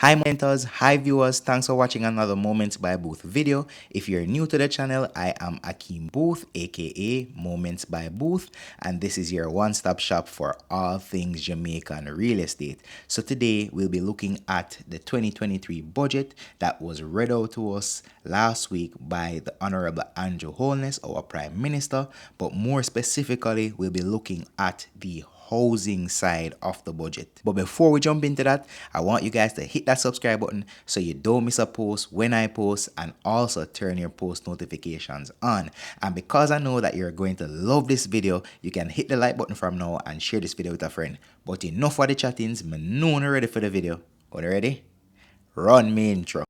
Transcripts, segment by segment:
Hi mentors, hi viewers, thanks for watching another Moments by Booth video. If you're new to the channel, I am Akeem Boothe, aka Moments by Booth, and this is your one-stop shop for all things Jamaican real estate. So today we'll be looking at the 2023 budget that was read out to us last week by the Honorable Andrew Holness, our Prime Minister, but more specifically, we'll be looking at the housing side of the budget. But before we jump into that, I want you guys to hit that subscribe button so you don't miss a post when I post, and also turn your post notifications on. And because I know that you're going to love this video, you can hit the like button from now and share this video with a friend. But enough for the chattings, me know you're ready for the video. Are you ready? Run me intro.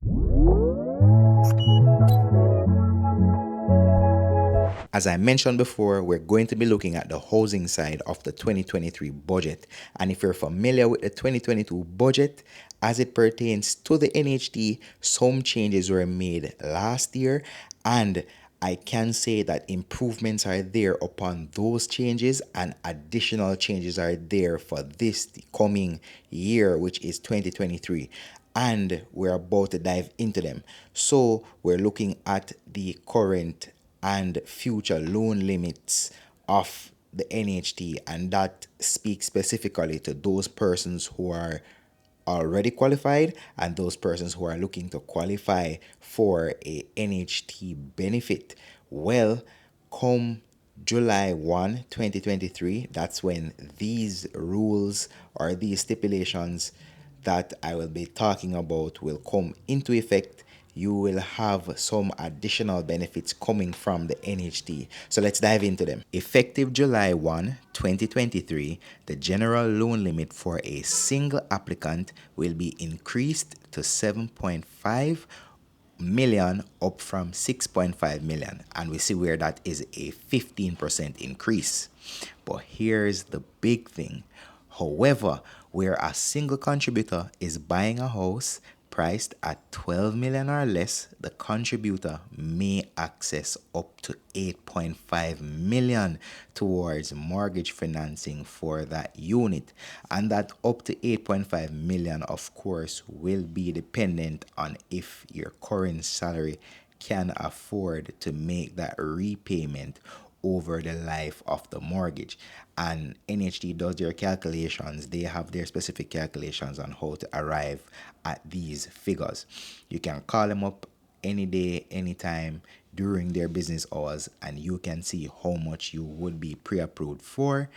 As I mentioned before, we're going to be looking at the housing side of the 2023 budget. And if you're familiar with the 2022 budget, as it pertains to the NHT, some changes were made last year, and I can say that improvements are there upon those changes, and additional changes are there for this coming year, which is 2023. And we're about to dive into them. So we're looking at the current and future loan limits of the NHT, and that speaks specifically to those persons who are already qualified and those persons who are looking to qualify for a NHT benefit. Well, come July 1, 2023, that's when these rules or these stipulations that I will be talking about will come into effect. You will have some additional benefits coming from the NHT. So let's dive into them. Effective July 1, 2023, the general loan limit for a single applicant will be increased to 7.5 million, up from 6.5 million, and we see where that is a 15% increase. But here's the big thing. However, where a single contributor is buying a house priced at 12 million or less, the contributor may access up to 8.5 million towards mortgage financing for that unit. And that up to 8.5 million, of course, will be dependent on if your current salary can afford to make that repayment over the life of the mortgage. And NHT does their calculations. They have their specific calculations on how to arrive at these figures. You can call them up any day, anytime during their business hours, and you can see how much you would be pre-approved for.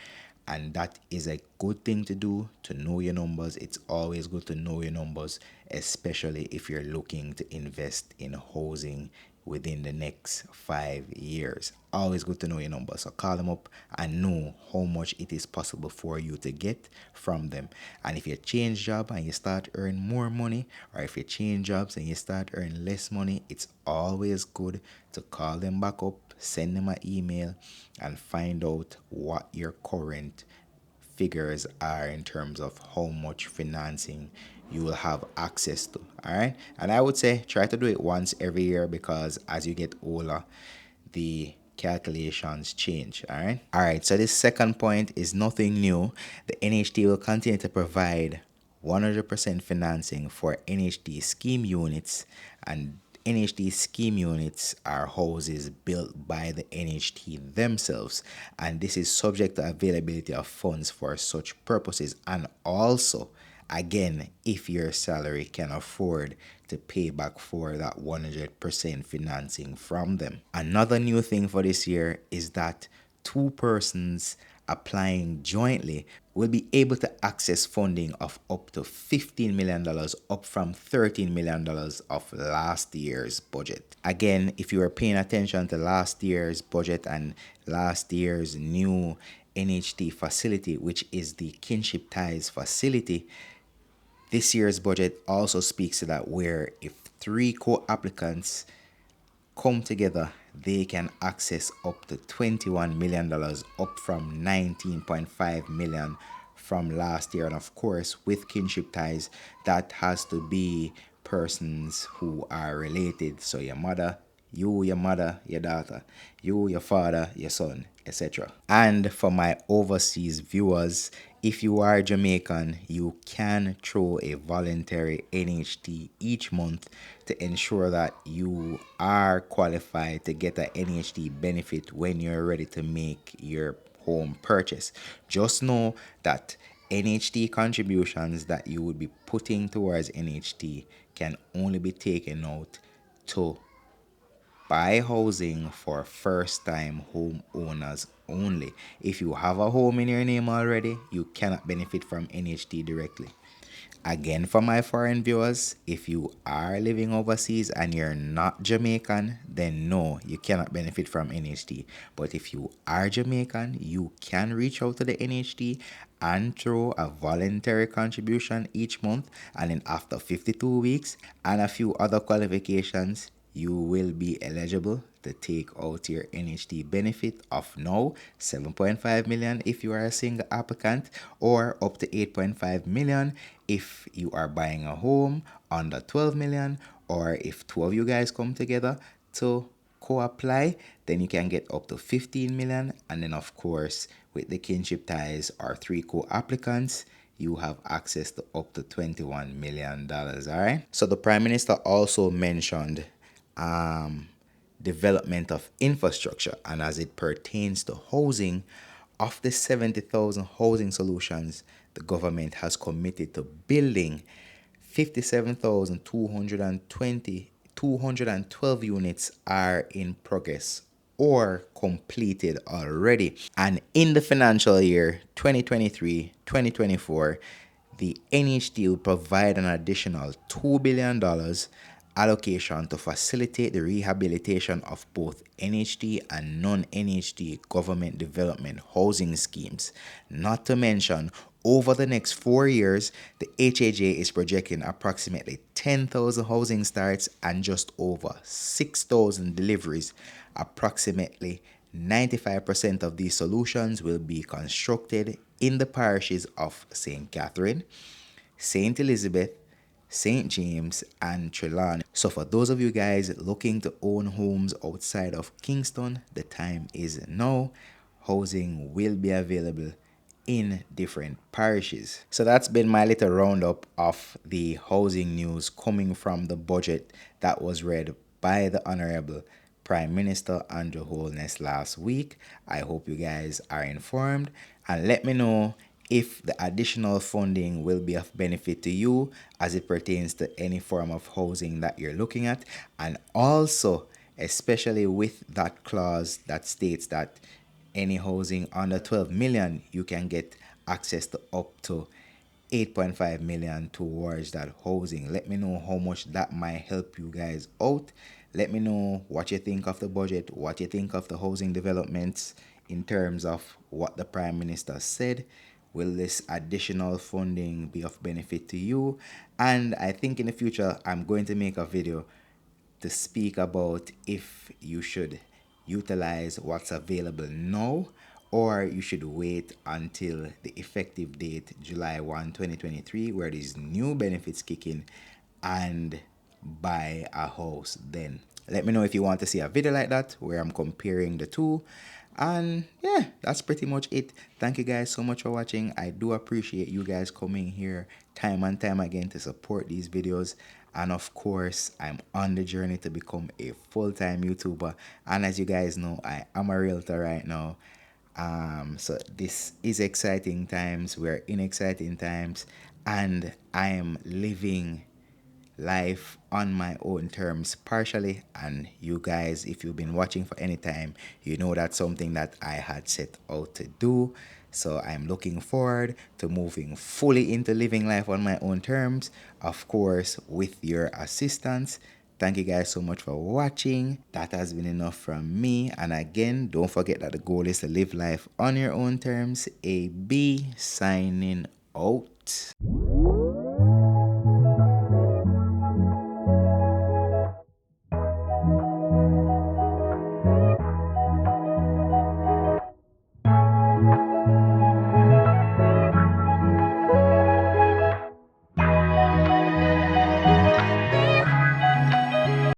And that is a good thing to do, to know your numbers. It's always good to know your numbers, especially if you're looking to invest in housing within the next 5 years. Always good to know your numbers. So call them up and know how much it is possible for you to get from them. And if you change job and you start earning more money, or if you change jobs and you start earning less money, it's always good to call them back up, send them an email, and find out what your current figures are in terms of how much financing you will have access to. All right, and I would say try to do it once every year, because as you get older, the calculations change. All right, so this second point is nothing new. The NHT will continue to provide 100% financing for NHT scheme units, and NHT scheme units are houses built by the NHT themselves, and this is subject to availability of funds for such purposes, and also, again, if your salary can afford to pay back for that 100% financing from them. Another new thing for this year is that two persons applying jointly will be able to access funding of up to $15 million, up from $13 million of last year's budget. Again, if you were paying attention to last year's budget and last year's new NHT facility, which is the kinship ties facility, this year's budget also speaks to that, where if three co-applicants come together, they can access up to $21 million, up from $19.5 million from last year. And of course, with kinship ties, that has to be persons who are related. So your mother, your mother, your daughter, your father, your son, etc. And for my overseas viewers, if you are Jamaican, you can throw a voluntary NHT each month to ensure that you are qualified to get an NHT benefit when you're ready to make your home purchase. Just know that NHT contributions that you would be putting towards NHT can only be taken out to buy housing for first time homeowners only. If you have a home in your name already, you cannot benefit from NHT directly. Again, for my foreign viewers, if you are living overseas and you're not Jamaican, then no, you cannot benefit from NHT. But if you are Jamaican, you can reach out to the NHT and throw a voluntary contribution each month. And then after 52 weeks and a few other qualifications, you will be eligible to take out your NHT benefit of now 7.5 million if you are a single applicant, or up to 8.5 million if you are buying a home under 12 million, or if two of you guys come together to co-apply, then you can get up to 15 million. And then of course, with the kinship ties or three co-applicants, you have access to up to $21 million. All right. So the Prime Minister also mentioned development of infrastructure, and as it pertains to housing, of the 70,000 housing solutions the government has committed to building, 212 units are in progress or completed already. And in the financial year 2023-2024, the NHT will provide an additional $2 billion allocation to facilitate the rehabilitation of both NHT and non-NHT government development housing schemes. Not to mention, over the next 4 years, the HAJ is projecting approximately 10,000 housing starts and just over 6,000 deliveries. Approximately 95% of these solutions will be constructed in the parishes of St. Catherine, St. Elizabeth, St. James, and Trelawney. So for those of you guys looking to own homes outside of Kingston, the time is now. Housing will be available in different parishes. So that's been my little roundup of the housing news coming from the budget that was read by the Honorable Prime Minister Andrew Holness last week. I hope you guys are informed, and let me know if the additional funding will be of benefit to you as it pertains to any form of housing that you're looking at, and also especially with that clause that states that any housing under 12 million you can get access to up to 8.5 million towards that housing. Let me know how much that might help you guys out. Let me know what you think of the budget, what you think of the housing developments in terms of what the Prime Minister said. Will this additional funding be of benefit to you? And I think in the future I'm going to make a video to speak about if you should utilize what's available now, or you should wait until the effective date July 1, 2023, where these new benefits kick in, and buy a house then. Let me know if you want to see a video like that where I'm comparing the two. And yeah, that's pretty much it. Thank you guys so much for watching. I do appreciate you guys coming here time and time again to support these videos. And of course, I'm on the journey to become a full-time YouTuber. And as you guys know, I am a realtor right now. So this is exciting times. We're in exciting times, and I am living life on my own terms partially. And you guys, if you've been watching for any time, you know that's something that I had set out to do. So I'm looking forward to moving fully into living life on my own terms, of course with your assistance. Thank you guys so much for watching. That has been enough from me. And again, don't forget that the goal is to live life on your own terms. AB signing out.